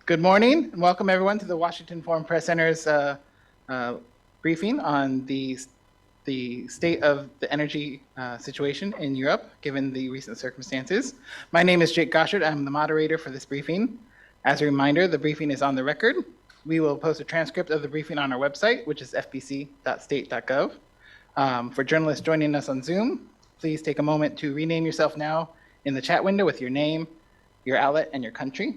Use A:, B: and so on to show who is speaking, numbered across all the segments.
A: Good morning and welcome everyone to the Washington Foreign Press Center's briefing on the state of the energy situation in Europe, given the recent circumstances. My name is Jake Goshard. I'm the moderator for this briefing. As a reminder, the briefing is on the record. We will post a transcript of the briefing on our website, which is fpc.state.gov. For journalists joining us on Zoom, please take a moment to rename yourself now in the chat window with your name, your outlet, and your country.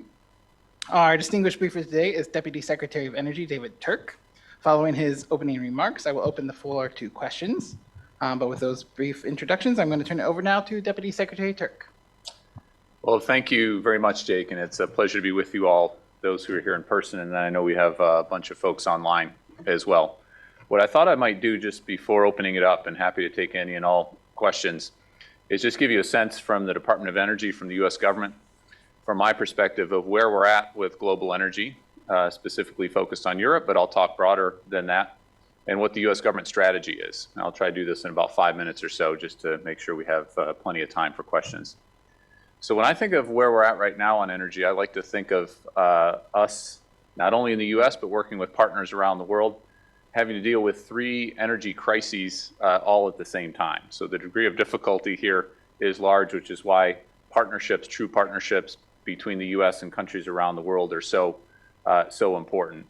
A: Our distinguished briefer today is Deputy Secretary of Energy, David Turk. Following his opening remarks, I will open the floor to questions. But with those brief introductions, I'm going to turn it over now to Deputy Secretary Turk.
B: Well, thank you very much, Jake, and it's a pleasure to be with you all, those who are here in person, and I know we have a bunch of folks online as well. What I thought I might do just before opening it up, and happy to take any and all questions, is just give you a sense from the Department of Energy, from the U.S. government, from my perspective of where we're at with global energy, specifically focused on Europe, but I'll talk broader than that, and what the U.S. government strategy is. And I'll try to do this in about 5 minutes or so, just to make sure we have plenty of time for questions. So when I think of where we're at right now on energy, I like to think of us, not only in the U.S., but working with partners around the world, having to deal with 3 energy crises all at the same time. So the degree of difficulty here is large, which is why partnerships, true partnerships, between the U.S. and countries around the world are so important.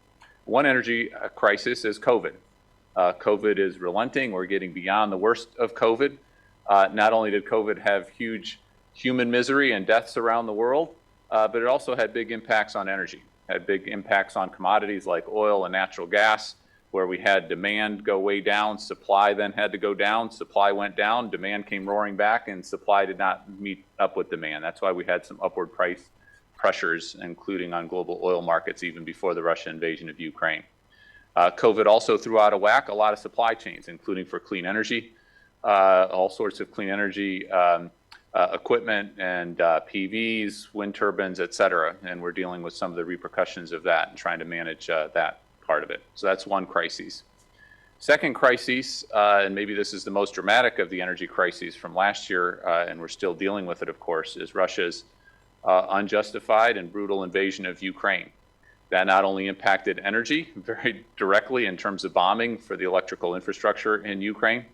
B: One energy crisis is COVID. COVID is relenting. We're getting beyond the worst of COVID. Not only did COVID have huge human misery and deaths around the world, but it also had big impacts on energy, had big impacts on commodities like oil and natural gas, where we had demand go way down, supply then had to go down, supply went down, demand came roaring back, and supply did not meet up with demand. That's why we had some upward price pressures, including on global oil markets, even before the Russian invasion of Ukraine. COVID also threw out of whack a lot of supply chains, including for clean energy, all sorts of clean energy equipment and PVs, wind turbines, et cetera. And we're dealing with some of the repercussions of that and trying to manage that part of it. So that's one crisis. Second crisis, and maybe this is the most dramatic of the energy crises from last year, and we're still dealing with it, of course, is Russia's unjustified and brutal invasion of Ukraine. That not only impacted energy very directly in terms of bombing for the electrical infrastructure in Ukraine,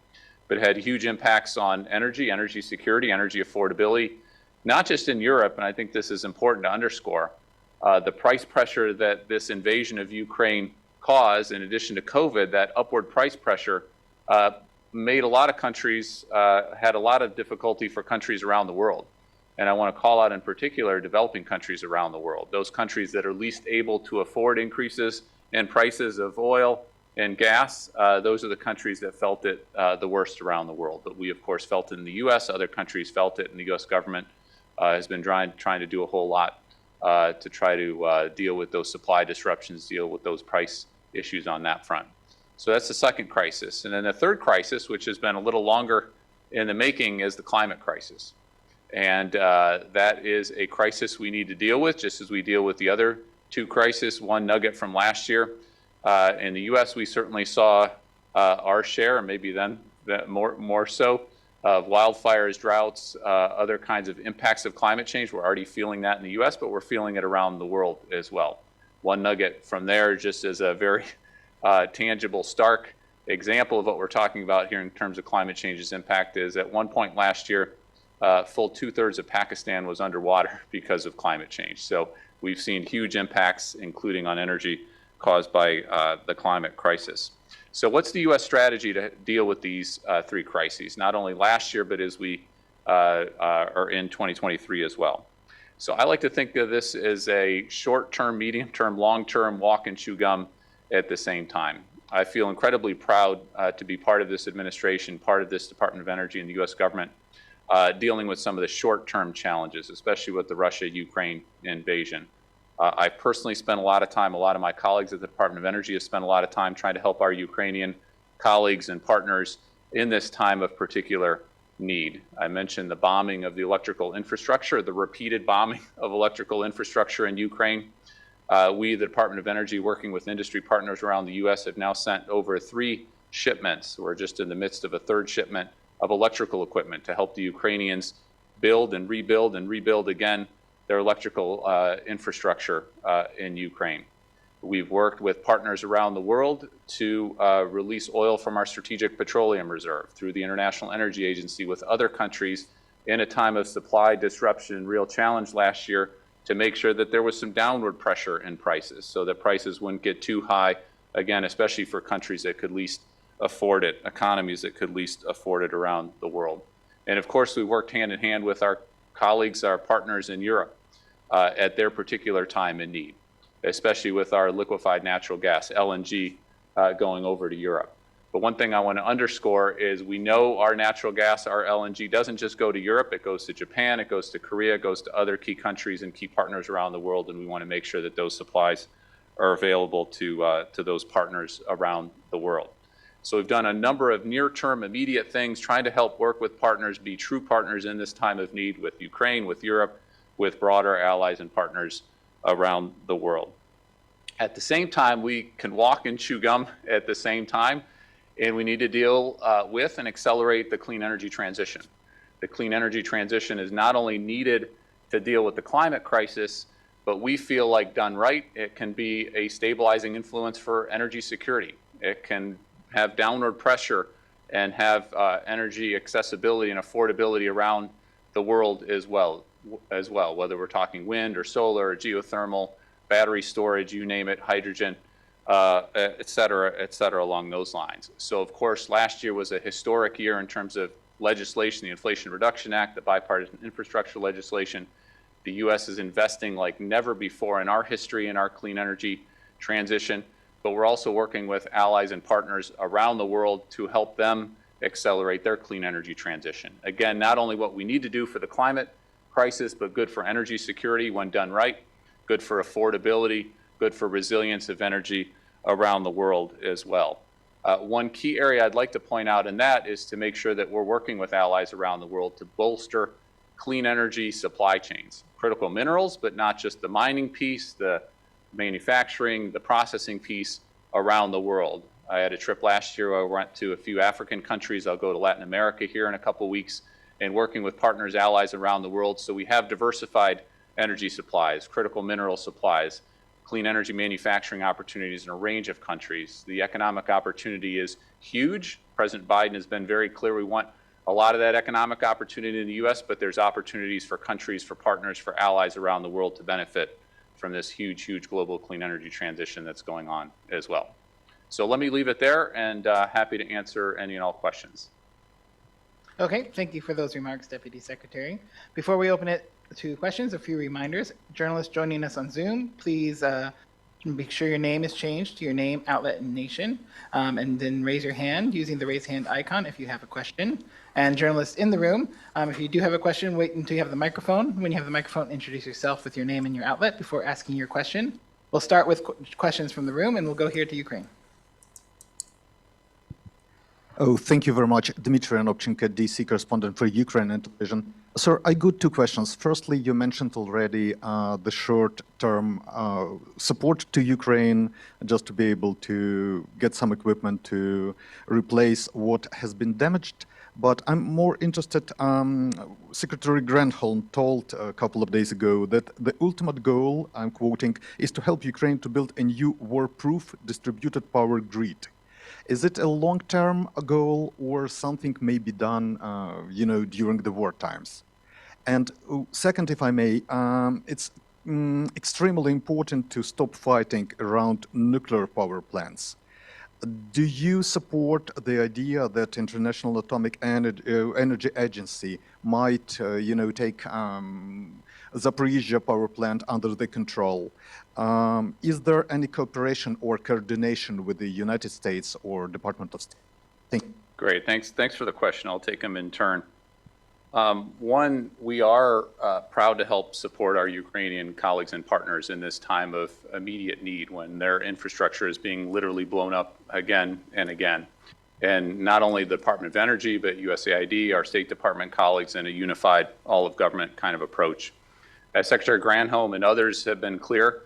B: but had huge impacts on energy security, energy affordability, not just in Europe, and I think this is important to underscore, the price pressure that this invasion of Ukraine caused, in addition to COVID, that upward price pressure made a lot of countries, had a lot of difficulty for countries around the world. And I want to call out in particular developing countries around the world, those countries that are least able to afford increases in prices of oil and gas. Those are the countries that felt it the worst around the world. But we, of course, felt it in the U.S. Other countries felt it, and the U.S. government has been trying to do a whole lot to try to deal with those supply disruptions, deal with those price issues on that front. So that's the second crisis. And then the third crisis, which has been a little longer in the making, is the climate crisis. And that is a crisis we need to deal with, just as we deal with the other 2 crises. One nugget from last year. In the U.S., we certainly saw our share, and maybe then more so, of wildfires, droughts, other kinds of impacts of climate change. We're already feeling that in the U.S., but we're feeling it around the world as well. One nugget from there, just as a very tangible, stark example of what we're talking about here in terms of climate change's impact, is at one point last year, full 2/3 of Pakistan was underwater because of climate change. So we've seen huge impacts, including on energy, caused by the climate crisis. So what's the U.S. strategy to deal with these 3 crises, not only last year, but as we are in 2023 as well? So I like to think of this as a short-term, medium-term, long-term walk and chew gum at the same time. I feel incredibly proud to be part of this administration, part of this Department of Energy and the U.S. government, dealing with some of the short-term challenges, especially with the Russia-Ukraine invasion. I personally spent a lot of time, a lot of my colleagues at the Department of Energy have spent a lot of time trying to help our Ukrainian colleagues and partners in this time of particular need. I mentioned the bombing of the electrical infrastructure, the repeated bombing of electrical infrastructure in Ukraine. We, the Department of Energy, working with industry partners around the U.S., have now sent over 3 shipments. We're just in the midst of a 3rd shipment of electrical equipment to help the Ukrainians build and rebuild again their electrical infrastructure in Ukraine. We've worked with partners around the world to release oil from our Strategic Petroleum Reserve through the International Energy Agency with other countries in a time of supply disruption and real challenge last year to make sure that there was some downward pressure in prices so that prices wouldn't get too high, again, especially for countries that could least afford it, economies that could least afford it around the world. And of course, we worked hand in hand with our colleagues, our partners in Europe at their particular time in need, especially with our liquefied natural gas, LNG, going over to Europe. But one thing I want to underscore is we know our natural gas, our LNG, doesn't just go to Europe. It goes to Japan, it goes to Korea, it goes to other key countries and key partners around the world, and we want to make sure that those supplies are available to those partners around the world. So we've done a number of near-term, immediate things, trying to help work with partners, be true partners in this time of need with Ukraine, with Europe, with broader allies and partners around the world. At the same time, we can walk and chew gum at the same time, and we need to deal with and accelerate the clean energy transition. The clean energy transition is not only needed to deal with the climate crisis, but we feel like done right, it can be a stabilizing influence for energy security. It can have downward pressure and have energy accessibility and affordability around the world as well, whether we're talking wind or solar or geothermal, battery storage, you name it, hydrogen, et cetera, along those lines. So of course, last year was a historic year in terms of legislation, the Inflation Reduction Act, the bipartisan infrastructure legislation. The U.S. is investing like never before in our history in our clean energy transition, but we're also working with allies and partners around the world to help them accelerate their clean energy transition. Again, not only what we need to do for the climate crisis, but good for energy security when done right, good for affordability, good for resilience of energy around the world as well. One key area I'd like to point out in that is to make sure that we're working with allies around the world to bolster clean energy supply chains, critical minerals, but not just the mining piece, the manufacturing, the processing piece around the world. I had a trip last year where I went to a few African countries. I'll go to Latin America here in a couple of weeks, and working with partners, allies around the world. So we have diversified energy supplies, critical mineral supplies, clean energy manufacturing opportunities in a range of countries. The economic opportunity is huge. President Biden has been very clear. We want a lot of that economic opportunity in the U.S., but there's opportunities for countries, for partners, for allies around the world to benefit from this huge global clean energy transition that's going on as well. So let me leave it there, and happy to answer any and all questions.
A: Okay, thank you for those remarks, Deputy Secretary. Before we open it to questions, a few reminders. Journalists joining us on Zoom, please make sure your name is changed to your name, outlet, and nation, and then raise your hand using the raise hand icon if you have a question. And journalists in the room, if you do have a question, wait until you have the microphone. When you have the microphone, introduce yourself with your name and your outlet before asking your question. We'll start with questions from the room, and we'll go here to Ukraine.
C: Oh, thank you very much. Dmitry Anopchenko, DC correspondent for Ukraine and television. Sir, I got two questions. Firstly, you mentioned already the short-term support to Ukraine, just to be able to get some equipment to replace what has been damaged. But I'm more interested, Secretary Granholm told a couple of days ago that the ultimate goal, I'm quoting, is to help Ukraine to build a new war-proof distributed power grid. Is it a long-term goal or something may be done, during the war times? And second, if I may, it's extremely important to stop fighting around nuclear power plants. Do you support the idea that International Atomic Energy Agency might, take Zaporizhzhia power plant under the control? Is there any cooperation or coordination with the United States or Department of State? Thank you.
B: Great, thanks for the question. I'll take them in turn. One, we are proud to help support our Ukrainian colleagues and partners in this time of immediate need when their infrastructure is being literally blown up again and again. And not only the Department of Energy, but USAID, our State Department colleagues, and a unified all-of-government kind of approach. As Secretary Granholm and others have been clear,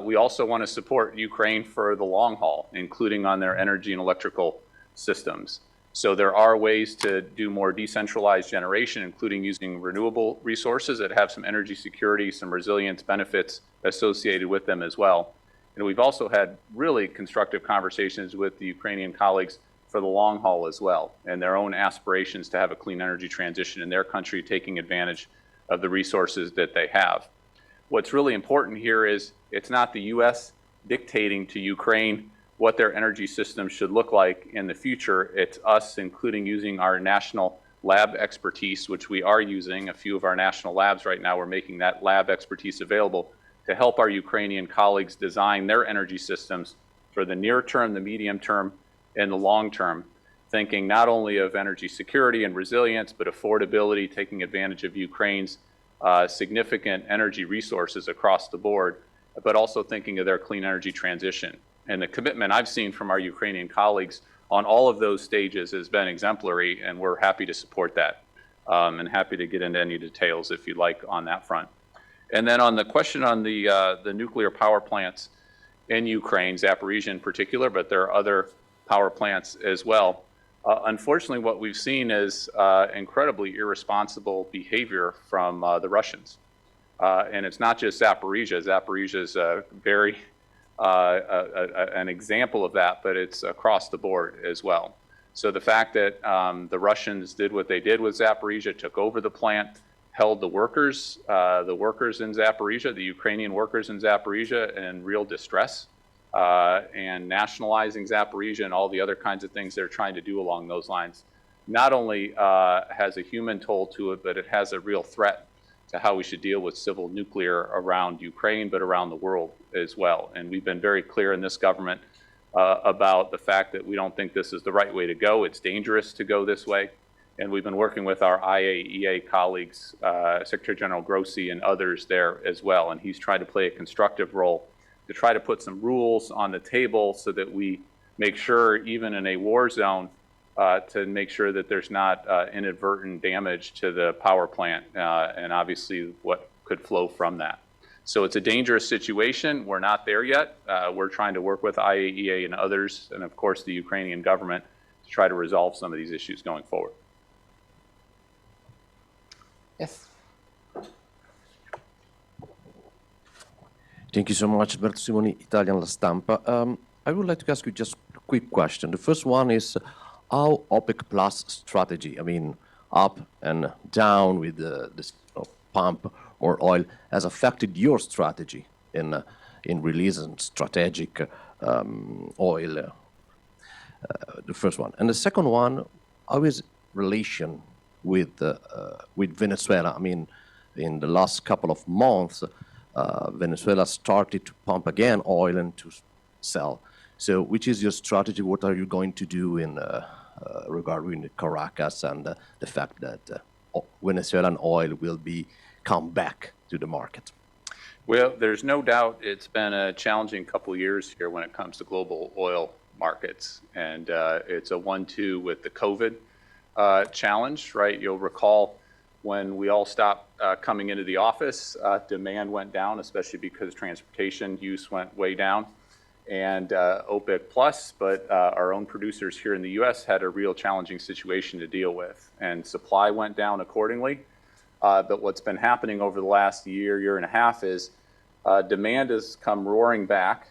B: we also want to support Ukraine for the long haul, including on their energy and electrical systems. So there are ways to do more decentralized generation, including using renewable resources that have some energy security, some resilience benefits associated with them as well. And we've also had really constructive conversations with the Ukrainian colleagues for the long haul as well, and their own aspirations to have a clean energy transition in their country, taking advantage of the resources that they have. What's really important here is it's not the U.S. dictating to Ukraine what their energy system should look like in the future. It's us, including using our national lab expertise, which we are using. A few of our national labs right now, we're making that lab expertise available to help our Ukrainian colleagues design their energy systems for the near term, the medium term, and the long term, thinking not only of energy security and resilience, but affordability, taking advantage of Ukraine's significant energy resources across the board, but also thinking of their clean energy transition. And the commitment I've seen from our Ukrainian colleagues on all of those stages has been exemplary, and we're happy to support that, and happy to get into any details if you'd like on that front. And then on the question on the nuclear power plants in Ukraine, Zaporizhzhia in particular, but there are other power plants as well. Unfortunately, what we've seen is incredibly irresponsible behavior from the Russians. And it's not just Zaporizhzhia. Zaporizhzhia is very an example of that, but it's across the board as well. So the fact that the Russians did what they did with Zaporizhzhia, took over the plant, held the workers in Zaporizhzhia, the Ukrainian workers in Zaporizhzhia, in real distress, and nationalizing Zaporizhzhia and all the other kinds of things they're trying to do along those lines, not only has a human toll to it, but it has a real threat to how we should deal with civil nuclear around Ukraine, but around the world as well. And we've been very clear in this government about the fact that we don't think this is the right way to go. It's dangerous to go this way. And we've been working with our IAEA colleagues, Secretary General Grossi and others there as well. And he's tried to play a constructive role to try to put some rules on the table so that we make sure, even in a war zone, to make sure that there's not inadvertent damage to the power plant and obviously what could flow from that. So it's a dangerous situation. We're not there yet. We're trying to work with IAEA and others, and of course the Ukrainian government, to try to resolve some of these issues going forward.
A: Yes.
D: Thank you so much, Alberto Simoni, Italian La Stampa. I would like to ask you just a quick question. The first one is how OPEC Plus strategy, I mean, up and down with this pump or oil, has affected your strategy in releasing strategic oil. The first one, and the second one, how is relation with Venezuela? I mean, in the last couple of months, Venezuela started to pump again oil and to sell. So, which is your strategy? What are you going to do in regarding Caracas and the fact that Venezuelan oil will come back to the market?
B: Well, there's no doubt it's been a challenging couple of years here when it comes to global oil markets, and it's a 1-2 with the COVID challenge, right? You'll recall when we all stopped coming into the office, demand went down, especially because transportation use went way down. And OPEC Plus, but our own producers here in the U.S. had a real challenging situation to deal with, and supply went down accordingly. But what's been happening over the last year and a half is demand has come roaring back,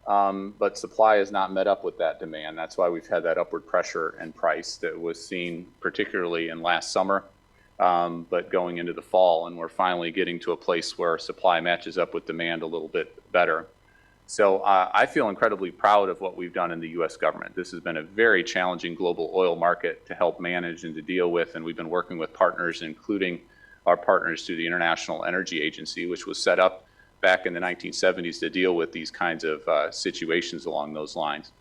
B: but supply has not met up with that demand. That's why we've had that upward pressure in price that was seen particularly in last summer, but going into the fall, and we're finally getting to a place where supply matches up with demand a little bit better. So I feel incredibly proud of what we've done in the U.S. government. This has been a very challenging global oil market to help manage and to deal with, and we've been working with partners, including our partners through the International Energy Agency, which was set up back in the 1970s to deal with these kinds of situations along those lines.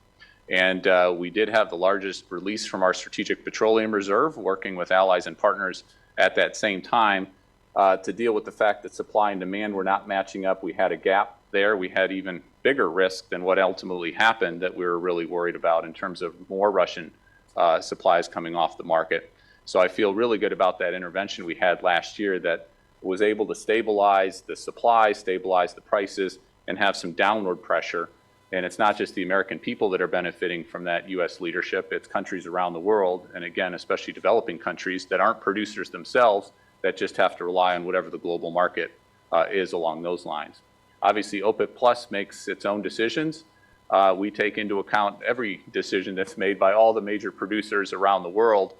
B: And we did have the largest release from our Strategic Petroleum Reserve, working with allies and partners at that same time to deal with the fact that supply and demand were not matching up. We had a gap there. We had even bigger risk than what ultimately happened that we were really worried about in terms of more Russian supplies coming off the market. So I feel really good about that intervention we had last year that was able to stabilize the supply, stabilize the prices, and have some downward pressure And it's not just the American people that are benefiting from that U.S. leadership, it's countries around the world, and again, especially developing countries that aren't producers themselves, that just have to rely on whatever the global market is along those lines. Obviously, OPEC Plus makes its own decisions. We take into account every decision that's made by all the major producers around the world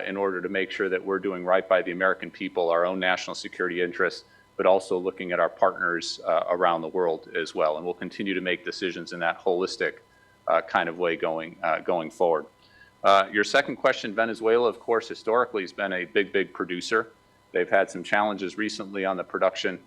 B: in order to make sure that we're doing right by the American people, our own national security interests, but also looking at our partners around the world as well. And we'll continue to make decisions in that holistic kind of way going forward. Your second question, Venezuela, of course, historically has been a big producer. They've had some challenges recently on the production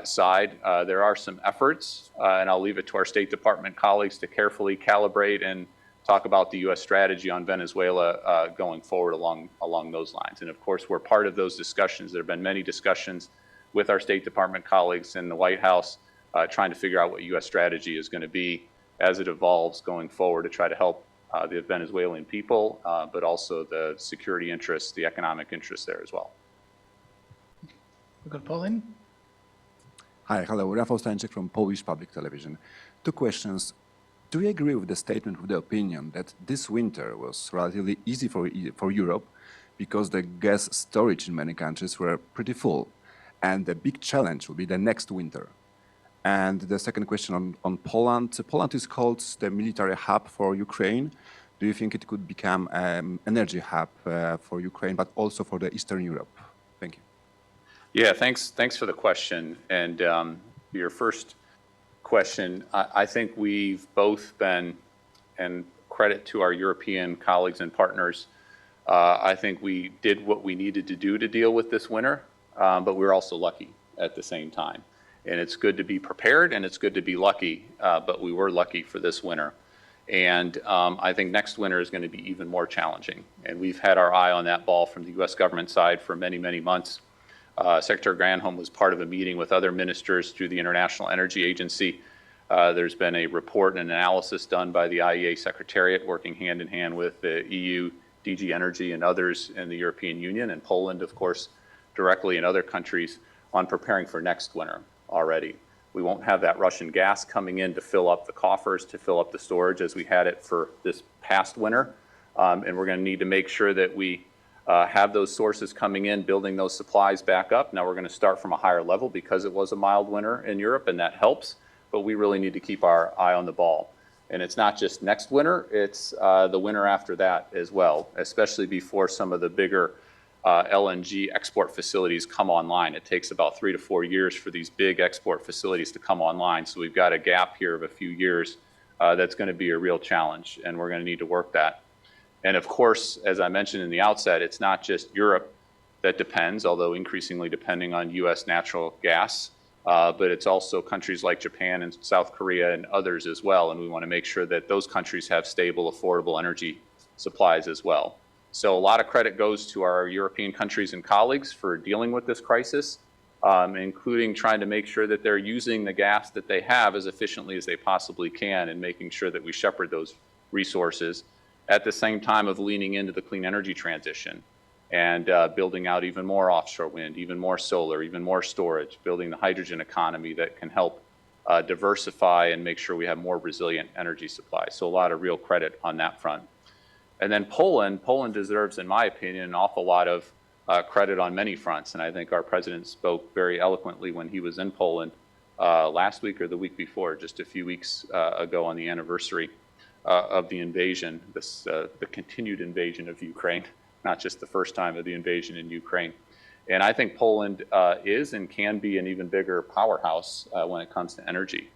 B: side. There are some efforts, and I'll leave it to our State Department colleagues to carefully calibrate and talk about the U.S. strategy on Venezuela going forward along those lines. And of course, we're part of those discussions. There have been many discussions with our State Department colleagues in the White House, trying to figure out what U.S. strategy is going to be as it evolves going forward to try to help the Venezuelan people, but also the security interests, the economic interests there as well.
A: We'll go to Poland.
E: Hi, hello, Rafał Stańczyk from Polish Public Television. Two questions. Do you agree with the statement, with the opinion that this winter was relatively easy for Europe because the gas storage in many countries were pretty full? And the big challenge will be the next winter. And the second question on Poland. Poland is called the military hub for Ukraine. Do you think it could become an energy hub for Ukraine, but also for the Eastern Europe? Thank you.
B: Yeah, thanks for the question. And your first question, I think we've both been, and credit to our European colleagues and partners, I think we did what we needed to do to deal with this winter. But we're also lucky at the same time. And it's good to be prepared and it's good to be lucky, but we were lucky for this winter. And I think next winter is going to be even more challenging. And we've had our eye on that ball from the U.S. government side for many months. Secretary Granholm was part of a meeting with other ministers through the International Energy Agency. There's been a report and analysis done by the IEA Secretariat working hand in hand with the EU, DG Energy, and others in the European Union, and Poland, of course, directly in other countries on preparing for next winter already. We won't have that Russian gas coming in to fill up the coffers, to fill up the storage as we had it for this past winter. And we're going to need to make sure that we have those sources coming in, building those supplies back up. Now we're going to start from a higher level because it was a mild winter in Europe, and that helps. But we really need to keep our eye on the ball. And it's not just next winter, it's the winter after that as well, especially before some of the bigger LNG export facilities come online. It takes about 3 to 4 years for these big export facilities to come online. So we've got a gap here of a few years that's going to be a real challenge, and we're going to need to work that. And of course, as I mentioned in the outset, it's not just Europe that depends, although increasingly depending on U.S. natural gas, but it's also countries like Japan and South Korea and others as well. And we want to make sure that those countries have stable, affordable energy supplies as well. So a lot of credit goes to our European countries and colleagues for dealing with this crisis, including trying to make sure that they're using the gas that they have as efficiently as they possibly can and making sure that we shepherd those resources at the same time of leaning into the clean energy transition and building out even more offshore wind, even more solar, even more storage, building the hydrogen economy that can help diversify and make sure we have more resilient energy supply. So a lot of real credit on that front. And then Poland deserves, in my opinion, an awful lot of credit on many fronts. And I think our president spoke very eloquently when he was in Poland last week or the week before, just a few weeks ago on the anniversary of the invasion, the continued invasion of Ukraine, not just the first time of the invasion in Ukraine. And I think Poland is and can be an even bigger powerhouse when it comes to energy,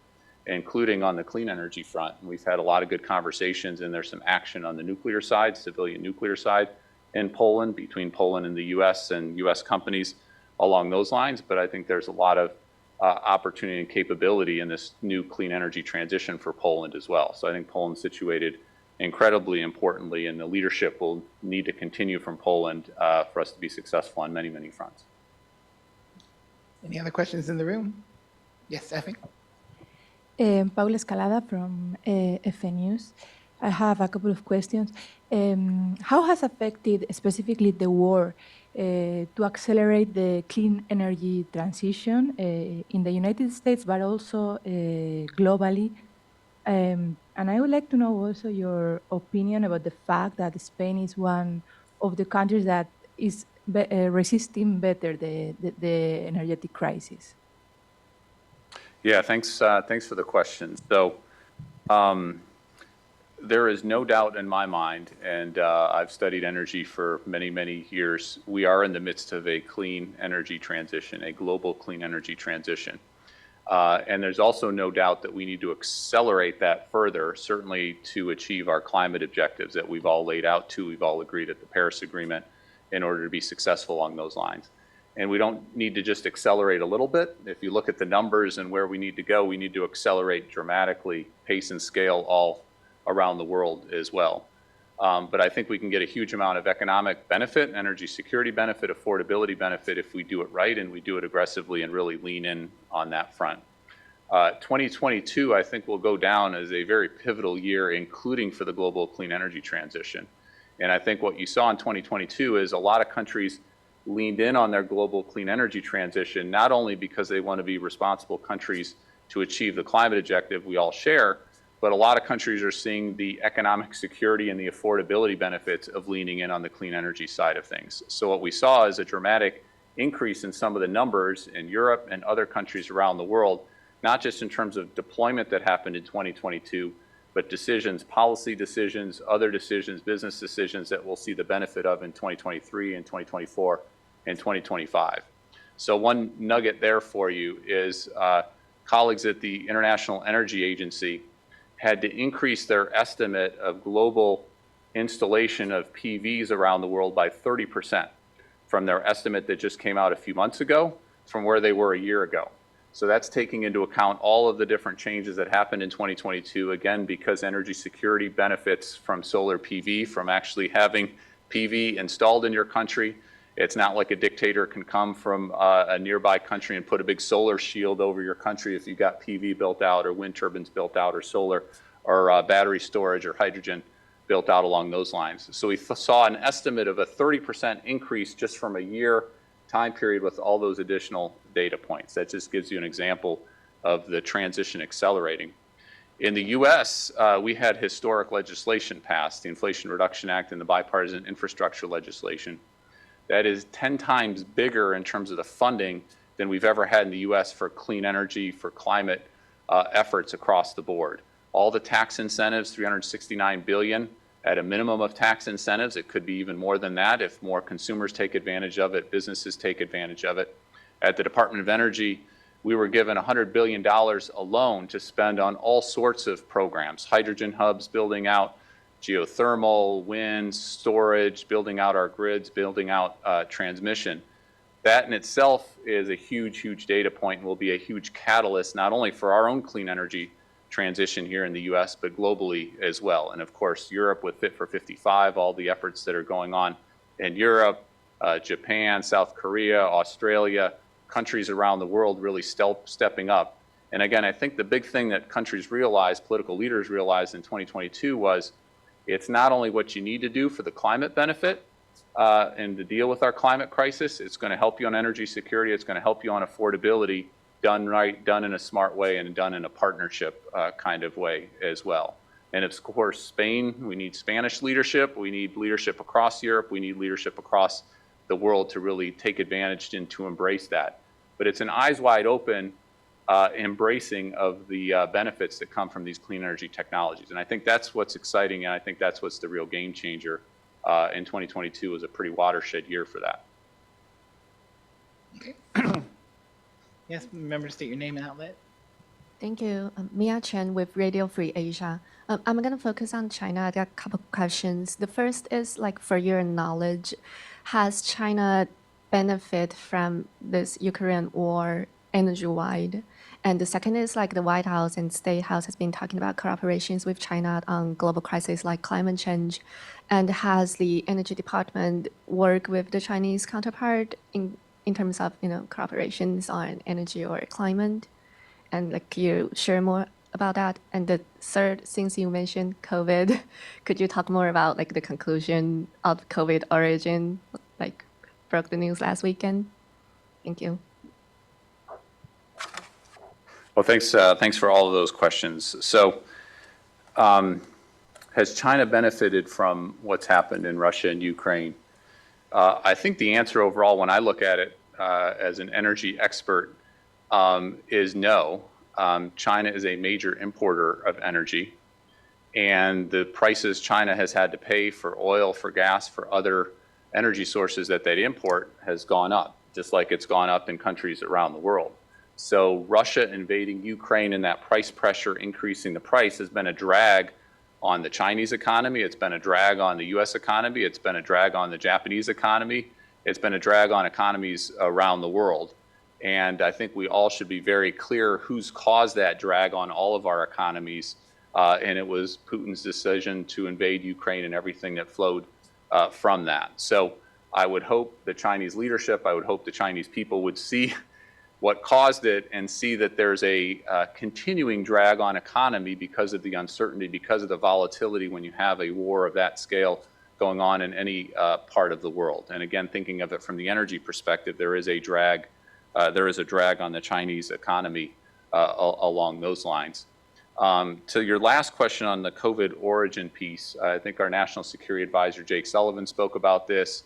B: including on the clean energy front. And we've had a lot of good conversations, and there's some action on the nuclear side, civilian nuclear side in Poland, between Poland and the U.S. and U.S. companies along those lines. But I think there's a lot of opportunity and capability in this new clean energy transition for Poland as well. So I think Poland's situated incredibly importantly, and the leadership will need to continue from Poland for us to be successful on many fronts.
A: Any other questions in the room? Yes, Effie?
F: Paula Escalada from FN News. I have a couple of questions. How has affected specifically the war to accelerate the clean energy transition in the United States, but also globally? And I would like to know also your opinion about the fact that Spain is one of the countries that is resisting better the energetic crisis.
B: Yeah, thanks for the question. So there is no doubt in my mind, and I've studied energy for many, many years, we are in the midst of a clean energy transition, a global clean energy transition. And there's also no doubt that we need to accelerate that further, certainly to achieve our climate objectives that we've all laid out to, we've all agreed at the Paris Agreement in order to be successful along those lines. And we don't need to just accelerate a little bit. If you look at the numbers and where we need to go, we need to accelerate dramatically, pace and scale all around the world as well. But I think we can get a huge amount of economic benefit, energy security benefit, affordability benefit if we do it right and we do it aggressively and really lean in on that front. 2022, I think, will go down as a very pivotal year, including for the global clean energy transition. And I think what you saw in 2022 is a lot of countries leaned in on their global clean energy transition, not only because they want to be responsible countries to achieve the climate objective we all share, but a lot of countries are seeing the economic security and the affordability benefits of leaning in on the clean energy side of things. So what we saw is a dramatic increase in some of the numbers in Europe and other countries around the world, not just in terms of deployment that happened in 2022, but decisions, policy decisions, other decisions, business decisions that we'll see the benefit of in 2023 and 2024 and 2025. So one nugget there for you is colleagues at the International Energy Agency had to increase their estimate of global installation of PVs around the world by 30% from their estimate that just came out a few months ago from where they were a year ago. So that's taking into account all of the different changes that happened in 2022, again, because energy security benefits from solar PV, from actually having PV installed in your country. It's not like a dictator can come from a nearby country and put a big solar shield over your country if you've got PV built out or wind turbines built out or solar or battery storage or hydrogen built out along those lines. So we saw an estimate of a 30% increase just from a year time period with all those additional data points. That just gives you an example of the transition accelerating. In the US, we had historic legislation passed, the Inflation Reduction Act and the bipartisan infrastructure legislation. That is 10 times bigger in terms of the funding than we've ever had in the US for clean energy, for climate efforts across the board. All the tax incentives, $369 billion at a minimum of tax incentives. It could be even more than that if more consumers take advantage of it, businesses take advantage of it. At the Department of Energy, we were given $100 billion alone to spend on all sorts of programs, hydrogen hubs, building out geothermal, wind, storage, building out our grids, building out transmission. That in itself is a huge, huge data point and will be a huge catalyst, not only for our own clean energy transition here in the US, but globally as well. And of course, Europe with Fit for 55, all the efforts that are going on in Europe, Japan, South Korea, Australia, countries around the world really stepping up. And again, I think the big thing that countries realized, political leaders realized in 2022 was it's not only what you need to do for the climate benefit and to deal with our climate crisis, it's going to help you on energy security, it's going to help you on affordability, done right, done in a smart way, and done in a partnership kind of way as well. And of course, Spain, we need Spanish leadership, we need leadership across Europe, we need leadership across the world to really take advantage and to embrace that. But it's an eyes wide open embracing of the benefits that come from these clean energy technologies. And I think that's what's exciting, and I think that's what's the real game changer. In 2022 was a pretty watershed year for that.
A: Yes, remember to state your name and outlet.
G: Thank you. Mia Chen with Radio Free Asia. I'm going to focus on China. I got a couple questions. The first is, like, for your knowledge, has China benefit from this Ukraine war energy-wide? And the second is, like, the White House and State House has been talking about cooperations with China on global crises like climate change. And has the Energy Department worked with the Chinese counterpart in terms of, cooperations on energy or climate? And, like, can you share more about that? And the third, since you mentioned COVID, could you talk more about, like, the conclusion of COVID origin, like, broke the news last weekend? Thank you.
B: Well, thanks for all of those questions. So Has China benefited from what's happened in Russia and Ukraine? I think the answer overall, when I look at it as an energy expert, is no. China is a major importer of energy, and the prices China has had to pay for oil, for gas, for other energy sources that they import has gone up, just like it's gone up in countries around the world. So Russia invading Ukraine and that price pressure increasing the price has been a drag on the Chinese economy. It's been a drag on the US economy. It's been a drag on the Japanese economy. It's been a drag on economies around the world. And I think we all should be very clear who's caused that drag on all of our economies. And it was Putin's decision to invade Ukraine and everything that flowed from that. So I would hope the Chinese leadership, I would hope the Chinese people would see what caused it and see that there's a continuing drag on economy because of the uncertainty, because of the volatility when you have a war of that scale going on in any part of the world. And again, thinking of it from the energy perspective, there is a drag on the Chinese economy along those lines. To your last question on the COVID origin piece, I think our National Security Advisor, Jake Sullivan, spoke about this.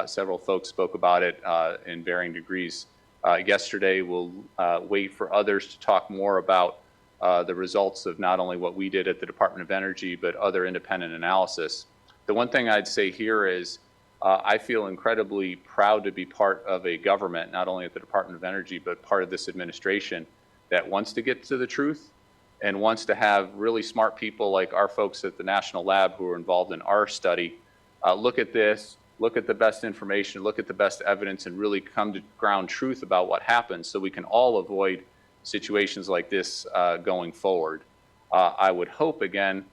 B: Several folks spoke about it in varying degrees yesterday. We'll wait for others to talk more about the results of not only what we did at the Department of Energy, but other independent analysis. The one thing I'd say here is I feel incredibly proud to be part of a government, not only at the Department of Energy, but part of this administration that wants to get to the truth and wants to have really smart people like our folks at the National Lab who are involved in our study look at this, look at the best information, look at the best evidence, and really come to ground truth about what happens so we can all avoid situations like this going forward. I would hope, again,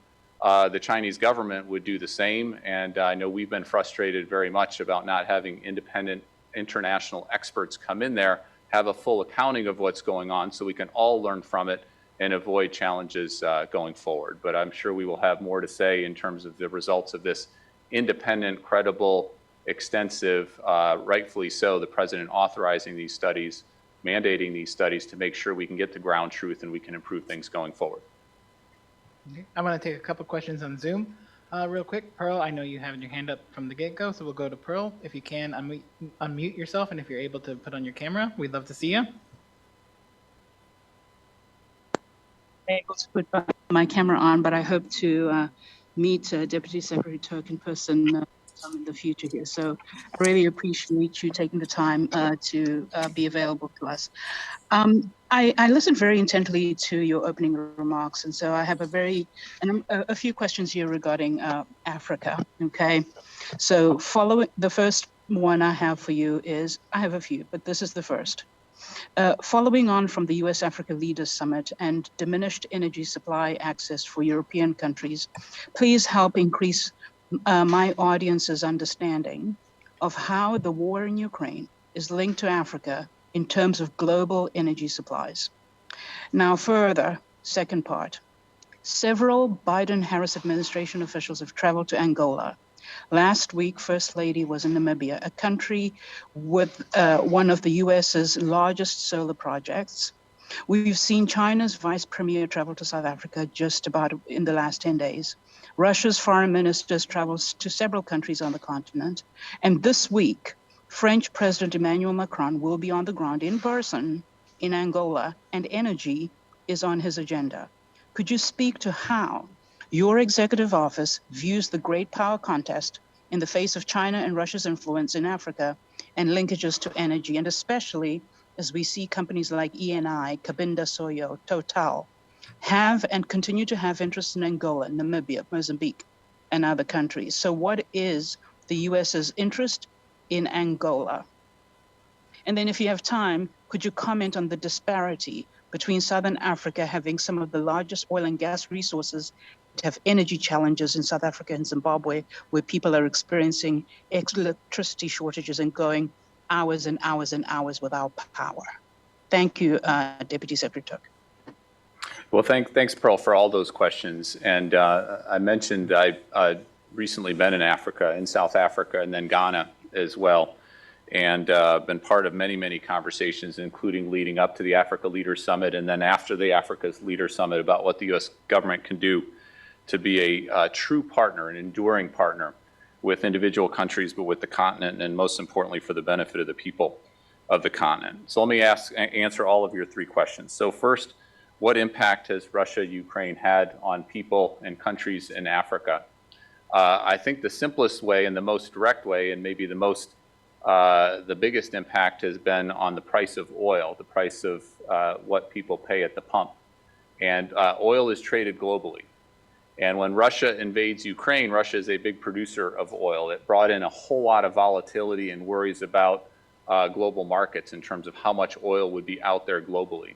B: the Chinese government would do the same, and I know we've been frustrated very much about not having independent international experts come in there, have a full accounting of what's going on so we can all learn from it and avoid challenges going forward. But I'm sure we will have more to say in terms of the results of this independent, credible, extensive, rightfully so, the president authorizing these studies, mandating these studies to make sure we can get to ground truth and we can improve things going forward.
A: Okay. I'm going to take a couple questions on Zoom real quick. Pearl, I know you have your hand up from the get-go, so we'll go to Pearl. If you can, unmute yourself, and if you're able to put on your camera, we'd love to see you.
H: Able to put my camera on, but I hope to meet Deputy Secretary Turk in person in the future here. So I really appreciate you taking the time to be available to us. I listened very intently to your opening remarks, and so I have a few questions here regarding Africa. Okay, so following the first one I have for you is, I have a few, but this is the first. Following on from the US-Africa Leaders Summit and diminished energy supply access for European countries, please help increase my audience's understanding of how the war in Ukraine is linked to Africa in terms of global energy supplies. Now further, second part, several Biden-Harris administration officials have traveled to Angola. Last week, First Lady was in Namibia, a country with one of the US's largest solar projects. We've seen China's Vice Premier travel to South Africa just about in the last 10 days. Russia's foreign ministers traveled to several countries on the continent. And this week, French President Emmanuel Macron will be on the ground in person in Angola, and energy is on his agenda. Could you speak to how your executive office views the great power contest in the face of China and Russia's influence in Africa and linkages to energy, and especially as we see companies like Eni, Cabinda Soyo, Total, have and continue to have interest in Angola, Namibia, Mozambique, and other countries. So what is the US's interest in Angola? And then if you have time, could you comment on the disparity between Southern Africa having some of the largest oil and gas resources to have energy challenges in South Africa and Zimbabwe, where people are experiencing electricity shortages and going hours and hours and hours without power? Thank you, Deputy Secretary Turk.
B: Well, thanks, Pearl, for all those questions. And I mentioned I've recently been in Africa, in South Africa, and then Ghana as well. and been part of many, many conversations, including leading up to the Africa Leaders Summit and then after the Africa's Leaders Summit about what the U.S. government can do to be a true partner, an enduring partner with individual countries, but with the continent, and most importantly, for the benefit of the people of the continent. So let me answer all of your three questions. So first, what impact has Russia-Ukraine had on people and countries in Africa? I think the simplest way and the most direct way, and maybe the biggest impact, has been on the price of oil, the price of what people pay at the pump. And oil is traded globally. And when Russia invades Ukraine, Russia is a big producer of oil. It brought in a whole lot of volatility and worries about global markets in terms of how much oil would be out there globally.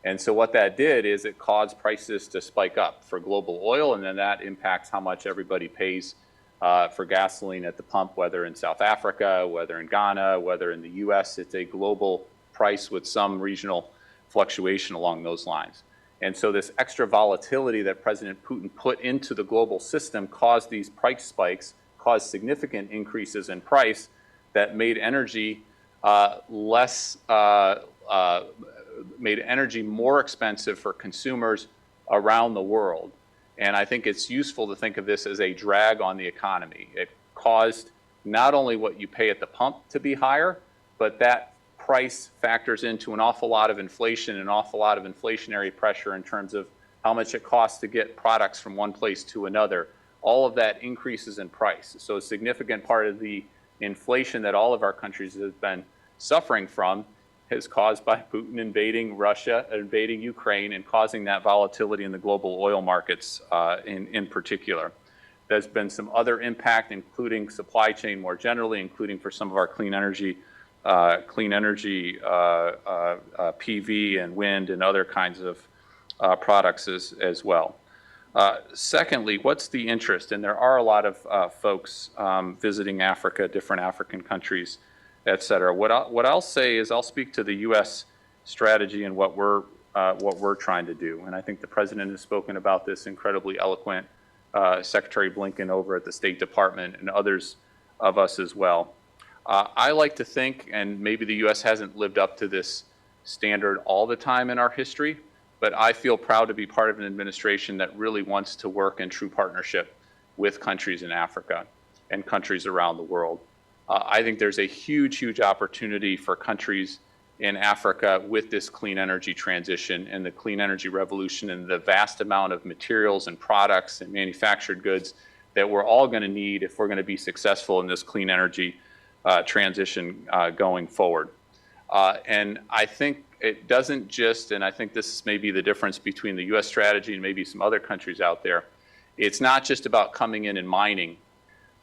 B: And so what that did is it caused prices to spike up for global oil, and then that impacts how much everybody pays for gasoline at the pump, whether in South Africa, whether in Ghana, whether in the US. It's a global price with some regional fluctuation along those lines. And so this extra volatility that President Putin put into the global system caused these price spikes, caused significant increases in price that made energy made energy more expensive for consumers around the world. And I think it's useful to think of this as a drag on the economy. It caused not only what you pay at the pump to be higher, but that price factors into an awful lot of inflation, an awful lot of inflationary pressure in terms of how much it costs to get products from one place to another. All of that increases in price. So a significant part of the inflation that all of our countries have been suffering from is caused by Putin invading Russia, invading Ukraine, and causing that volatility in the global oil markets in particular. There's been some other impact, including supply chain more generally, including for some of our clean energy PV and wind and other kinds of products as well. Secondly, what's the interest? And there are a lot of folks visiting Africa, different African countries, et cetera. What I'll say is I'll speak to the U.S. strategy and what we're trying to do. And I think the president has spoken about this incredibly eloquent, Secretary Blinken over at the State Department, and others of us as well. I like to think, and maybe the U.S. hasn't lived up to this standard all the time in our history, but I feel proud to be part of an administration that really wants to work in true partnership with countries in Africa and countries around the world. I think there's a huge, huge opportunity for countries in Africa with this clean energy transition and the clean energy revolution and the vast amount of materials and products and manufactured goods that we're all going to need if we're going to be successful in this clean energy transition going forward. And I think it doesn't just, and I think this may be the difference between the U.S. strategy and maybe some other countries out there, it's not just about coming in and mining.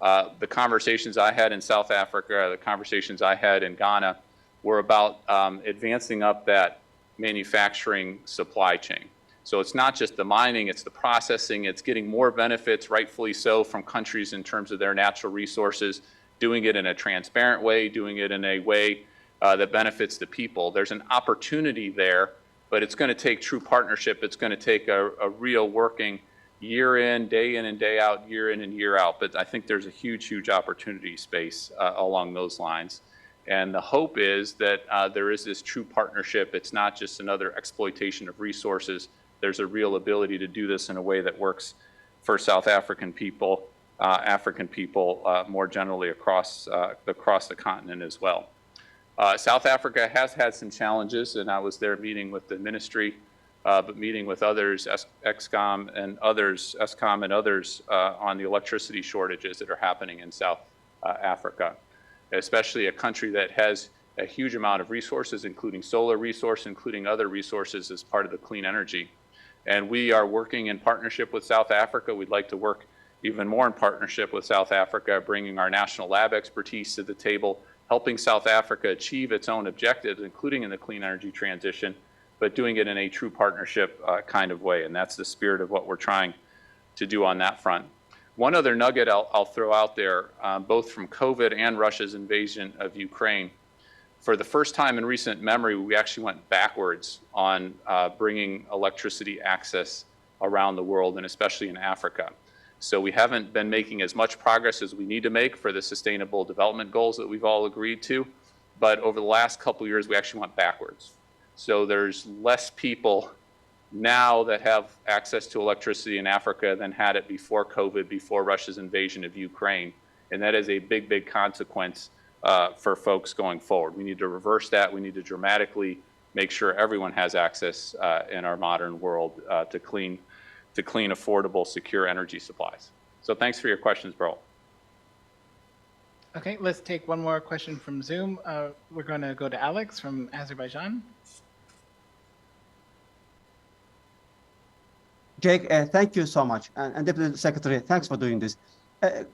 B: The conversations I had in South Africa, the conversations I had in Ghana were about advancing up that manufacturing supply chain. So it's not just the mining, it's the processing, it's getting more benefits, rightfully so, from countries in terms of their natural resources, doing it in a transparent way, doing it in a way that benefits the people. There's an opportunity there, but it's going to take true partnership. It's going to take a real working year in and day out, year in and year out. But I think there's a huge, huge opportunity space along those lines. And the hope is that there is this true partnership. It's not just another exploitation of resources. There's a real ability to do this in a way that works for South African people, more generally across the continent as well. South Africa has had some challenges, and I was there meeting with the ministry, but meeting with others, Eskom and others, on the electricity shortages that are happening in South Africa, especially a country that has a huge amount of resources, including solar resource, including other resources as part of the clean energy. And we are working in partnership with South Africa. We'd like to work even more in partnership with South Africa, bringing our national lab expertise to the table, helping South Africa achieve its own objectives, including in the clean energy transition, but doing it in a true partnership kind of way. And that's the spirit of what we're trying to do on that front. One other nugget I'll throw out there, both from COVID and Russia's invasion of Ukraine. For the first time in recent memory, we actually went backwards on bringing electricity access around the world, and especially in Africa. So we haven't been making as much progress as we need to make for the sustainable development goals that we've all agreed to. but over the last couple of years, we actually went backwards. So there's less people now that have access to electricity in Africa than had it before COVID, before Russia's invasion of Ukraine. And that is a big, big consequence for folks going forward. We need to reverse that. We need to dramatically make sure everyone has access in our modern world to clean, affordable, secure energy supplies. So thanks for your questions, Beryl.
A: Okay, let's take one more question from Zoom. We're going to go to Alex from Azerbaijan.
I: Jake, thank you so much. And Deputy Secretary, thanks for doing this.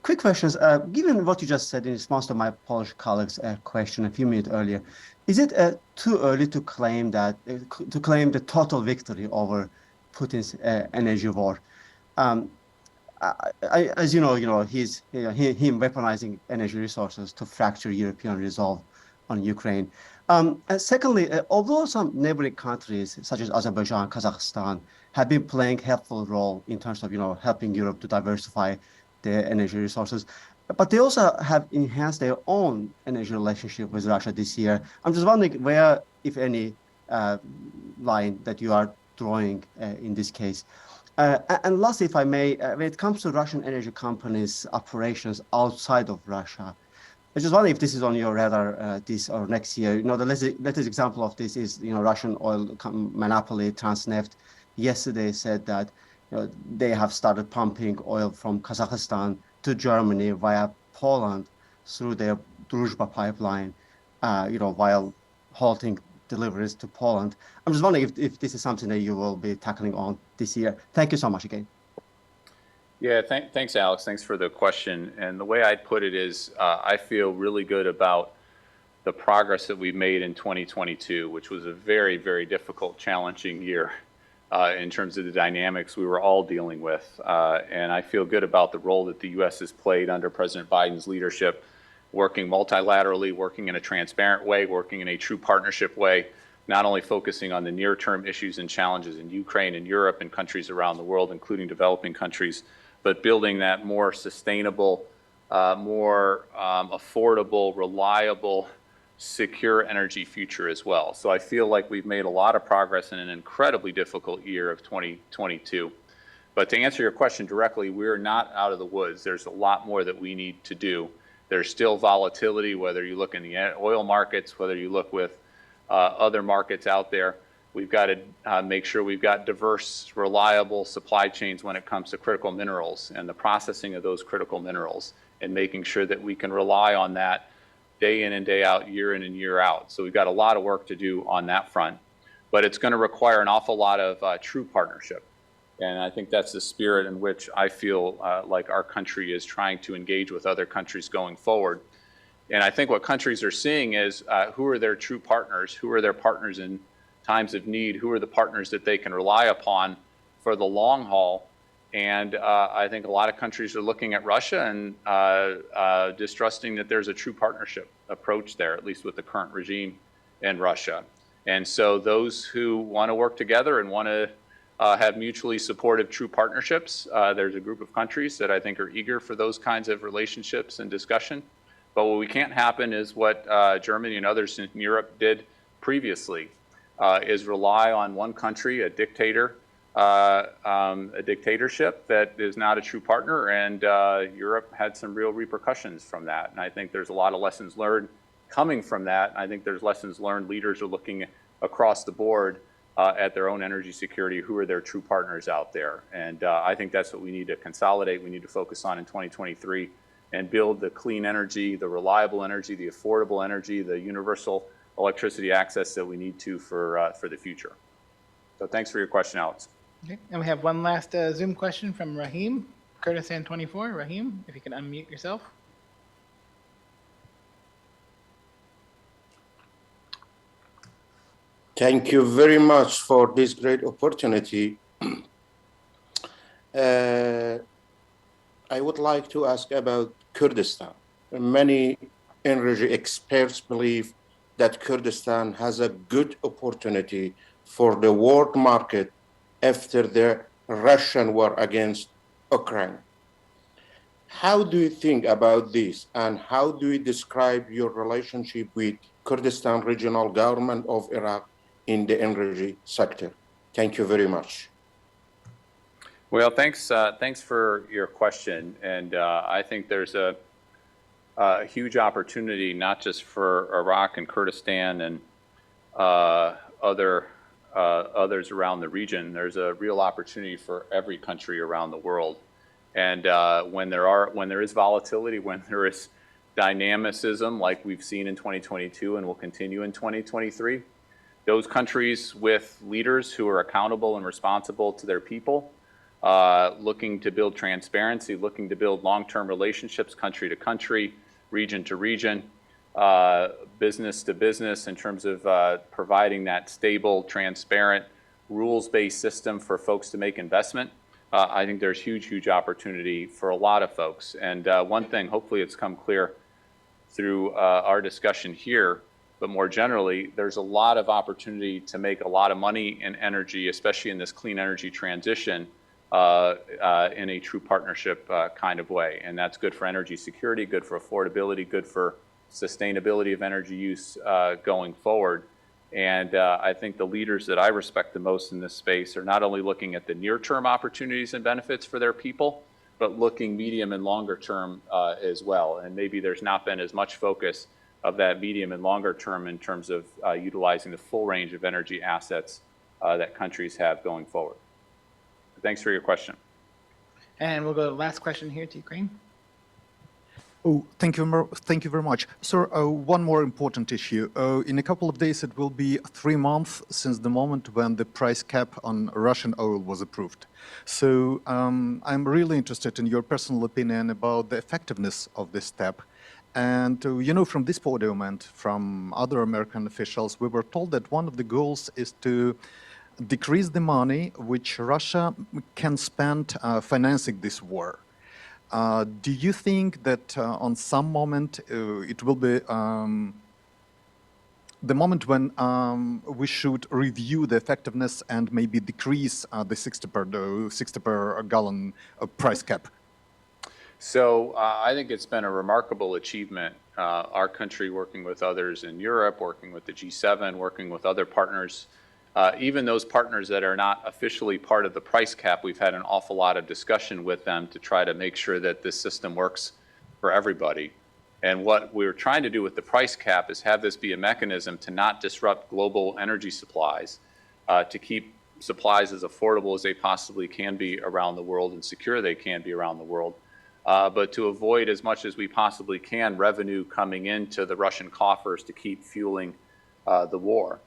I: Quick questions. Given what you just said in response to my Polish colleague's question a few minutes earlier, is it too early to claim that the total victory over Putin's energy war? As you know, him weaponizing energy resources to fracture European resolve on Ukraine. And secondly, although some neighboring countries such as Azerbaijan, Kazakhstan have been playing a helpful role in terms of helping Europe to diversify their energy resources, but they also have enhanced their own energy relationship with Russia this year. I'm just wondering where, if any, line that you are drawing in this case. And lastly, if I may, when it comes to Russian energy companies' operations outside of Russia, I just wonder if this is on your radar this or next year. The latest example of this is, Russian oil monopoly Transneft yesterday said that they have started pumping oil from Kazakhstan to Germany via Poland through their Druzhba pipeline, while halting deliveries to Poland. I'm just wondering if this is something that you will be tackling on this year. Thank you so much again.
B: Yeah, thanks, Alex. Thanks for the question. And the way I'd put it is I feel really good about the progress that we've made in 2022, which was a very, very difficult, challenging year in terms of the dynamics we were all dealing with. And I feel good about the role that the U.S. has played under President Biden's leadership, working multilaterally, working in a transparent way, working in a true partnership way, not only focusing on the near-term issues and challenges in Ukraine and Europe and countries around the world, including developing countries, but building that more sustainable, more affordable, reliable, secure energy future as well. So I feel like we've made a lot of progress in an incredibly difficult year of 2022. But to answer your question directly, we're not out of the woods. There's a lot more that we need to do. There's still volatility, whether you look in the oil markets, whether you look with other markets out there. We've got to make sure we've got diverse, reliable supply chains when it comes to critical minerals and the processing of those critical minerals, and making sure that we can rely on that day in and day out, year in and year out. So we've got a lot of work to do on that front, but it's going to require an awful lot of true partnership. And I think that's the spirit in which I feel like our country is trying to engage with other countries going forward. And I think what countries are seeing is who are their true partners, who are their partners in times of need, who are the partners that they can rely upon for the long haul. And I think a lot of countries are looking at Russia and distrusting that there's a true partnership approach there, at least with the current regime in Russia. And so those who want to work together and want to have mutually supportive true partnerships, there's a group of countries that I think are eager for those kinds of relationships and discussion. But what we can't happen is what Germany and others in Europe did previously, is rely on one country, a dictator, a dictatorship that is not a true partner, and Europe had some real repercussions from that. And I think there's a lot of lessons learned coming from that. I think there's lessons learned. Leaders are looking across the board at their own energy security, who are their true partners out there. And I think that's what we need to consolidate, we need to focus on in 2023, and build the clean energy, the reliable energy, the affordable energy, the universal electricity access that we need to for the future. So thanks for your question, Alex.
A: Okay, and we have one last Zoom question from Rahim, Kurdistan 24. Rahim, if you can unmute yourself.
J: Thank you very much for this great opportunity. I would like to ask about Kurdistan. Many energy experts believe that Kurdistan has a good opportunity for the world market after the Russian war against Ukraine. How do you think about this, and how do you describe your relationship with Kurdistan Regional Government of Iraq in the energy sector? Thank you very much.
B: Well, thanks for your question. And I think there's a huge opportunity, not just for Iraq and Kurdistan and others around the region. There's a real opportunity for every country around the world. And when there is volatility, when there is dynamicism like we've seen in 2022 and will continue in 2023, those countries with leaders who are accountable and responsible to their people, looking to build transparency, looking to build long-term relationships, country to country, region to region, business to business, in terms of providing that stable, transparent, rules-based system for folks to make investment. I think there's huge opportunity for a lot of folks. And one thing, hopefully it's come clear through our discussion here, but more generally, there's a lot of opportunity to make a lot of money in energy, especially in this clean energy transition, in a true partnership kind of way. And that's good for energy security, good for affordability, good for sustainability of energy use going forward. And I think the leaders that I respect the most in this space are not only looking at the near-term opportunities and benefits for their people, but looking medium and longer term as well. And maybe there's not been as much focus of that medium and longer term in terms of utilizing the full range of energy assets that countries have going forward. Thanks for your question.
A: And we'll go to the last question here to Ukraine.
C: Oh, thank you very much. Sir, one more important issue. In a couple of days, it will be 3 months since the moment when the price cap on Russian oil was approved. So I'm really interested in your personal opinion about the effectiveness of this step. And, you know, from this podium and from other American officials, we were told that one of the goals is to decrease the money which Russia can spend financing this war. Do you think that on some moment it will be the moment when we should review the effectiveness and maybe decrease the 60 per gallon price cap?
B: So I think it's been a remarkable achievement. Our country working with others in Europe, working with the G7, working with other partners, even those partners that are not officially part of the price cap, we've had an awful lot of discussion with them to try to make sure that this system works for everybody. And what we're trying to do with the price cap is have this be a mechanism to not disrupt global energy supplies, to keep supplies as affordable as they possibly can be around the world and secure they can be around the world, but to avoid as much as we possibly can revenue coming into the Russian coffers to keep fueling the war.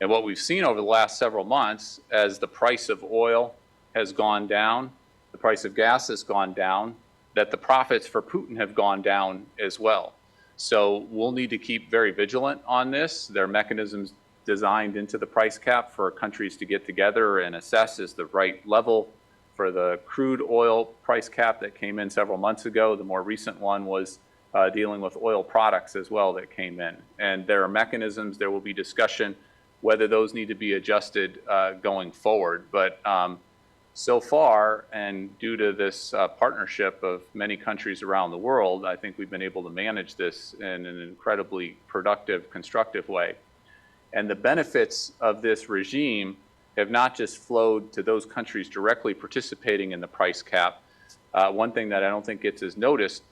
B: And what we've seen over the last several months, as the price of oil has gone down, the price of gas has gone down, that the profits for Putin have gone down as well. So we'll need to keep very vigilant on this. There are mechanisms designed into the price cap for countries to get together and assess is the right level. For the crude oil price cap that came in several months ago, the more recent one was dealing with oil products as well that came in. And there are mechanisms, there will be discussion whether those need to be adjusted going forward. But so far, and due to this partnership of many countries around the world, I think we've been able to manage this in an incredibly productive, constructive way. And the benefits of this regime have not just flowed to those countries directly participating in the price cap. One thing that I don't think gets as noticed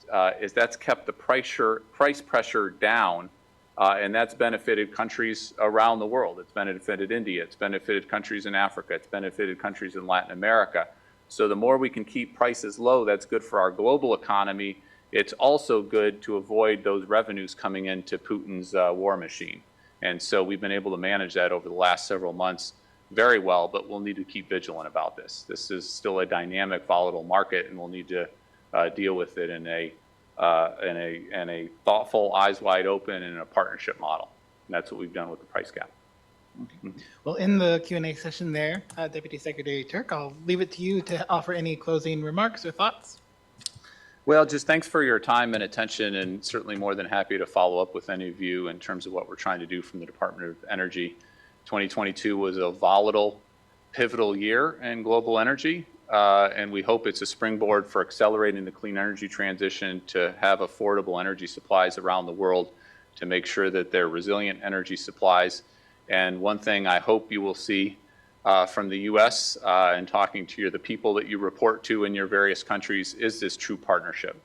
B: is that's kept the price pressure down. And that's benefited countries around the world. It's benefited India, it's benefited countries in Africa, it's benefited countries in Latin America. So the more we can keep prices low, that's good for our global economy. It's also good to avoid those revenues coming into Putin's war machine. And so we've been able to manage that over the last several months very well, but we'll need to keep vigilant about this. This is still a dynamic, volatile market, and we'll need to deal with it in a thoughtful, eyes wide open, and in a partnership model. And that's what we've done with the price cap.
A: Okay. Well, in the Q&A session there, Deputy Secretary Turk, I'll leave it to you to offer any closing remarks or thoughts.
B: Well, just thanks for your time and attention, and certainly more than happy to follow up with any of you in terms of what we're trying to do from the Department of Energy. 2022 was a volatile, pivotal year in global energy. And we hope it's a springboard for accelerating the clean energy transition to have affordable energy supplies around the world to make sure that they're resilient energy supplies. And one thing I hope you will see from the U.S. And talking to the people that you report to in your various countries is this true partnership.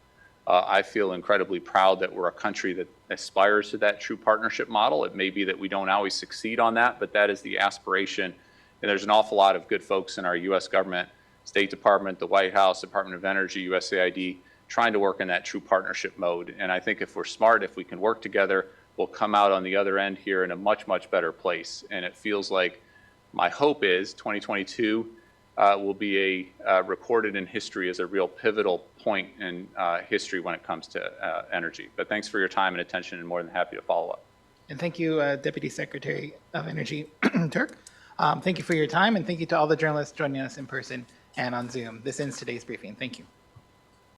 B: I feel incredibly proud that we're a country that aspires to that true partnership model. It may be that we don't always succeed on that, but that is the aspiration. And there's an awful lot of good folks in our U.S. government, State Department, the White House, Department of Energy, USAID, trying to work in that true partnership mode. And I think if we're smart, if we can work together, we'll come out on the other end here in a much, much better place. And it feels like my hope is 2022 will be recorded in history as a real pivotal point in history when it comes to energy. But thanks for your time and attention, and more than happy to follow up.
A: And thank you, Deputy Secretary of Energy, Turk. Thank you for your time, and thank you to all the journalists joining us in person and on Zoom. This ends today's briefing. Thank you.